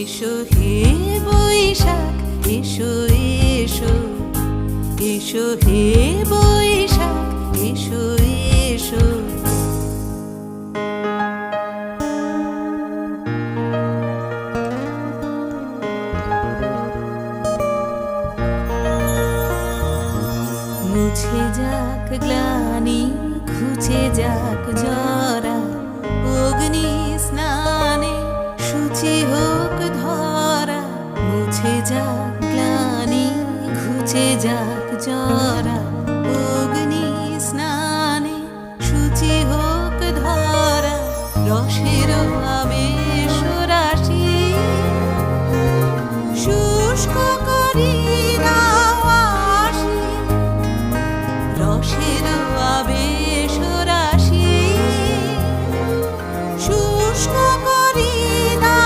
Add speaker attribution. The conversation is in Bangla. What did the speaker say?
Speaker 1: এসো হে বৈশাখ এসো এসো, এসো হে বৈশাখ এসো এসো। মুছে যাক গ্লানি ঘুচে যাক জরা, অগ্নি স্নানে শুচি হোক ধরা। মুছে যাক গ্লানি ঘুচে যাক জরা, অগ্নি স্নানে শুচি হোক ধরা। রসের আবেশ